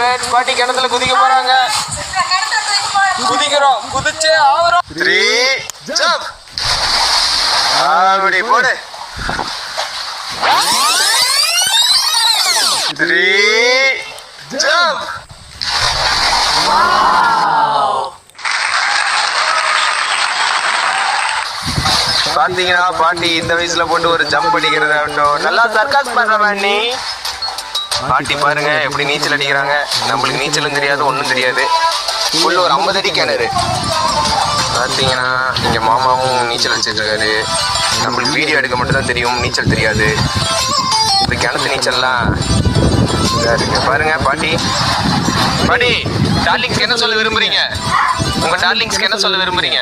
Friends பாட்டி கிணத்துல குதிக்க போறாங்க. குதிக்கிறோம், குதிச்சு ஆவறோம். 3 ஜம்ப். அப்படி போடு. 3 ஜம்ப். பாத்தீங்கன்னா பாட்டி இந்த வயசுல போட்டு ஒரு ஜம்ப் அடிக்கிறத நல்லா சர்க்காஸ் பண்ற நீ. பாட்டி பாருங்க எப்படி நீச்சல் அடிக்கிறாங்க. நம்மளுக்கு நீச்சலும் தெரியாது, ஒன்றும் தெரியாது. ஃபுல் ஒரு 50 அடி கிணறு. பார்த்தீங்கன்னா இங்கே மாமாவும் நீச்சல் அடிச்சிட்டு இருக்காரு. நம்மளுக்கு வீடியோ எடுக்க மட்டும் தான் தெரியும், நீச்சல் தெரியாது. இந்த கிணத்து நீச்சல்லாம் இதாக இருக்கு. பாருங்க பாட்டி. பாட்டி டார்லிங்ஸ்க்கு என்ன சொல்ல விரும்புறீங்க? உங்க டார்லிங்ஸ்க்கு என்ன சொல்ல விரும்புறீங்க?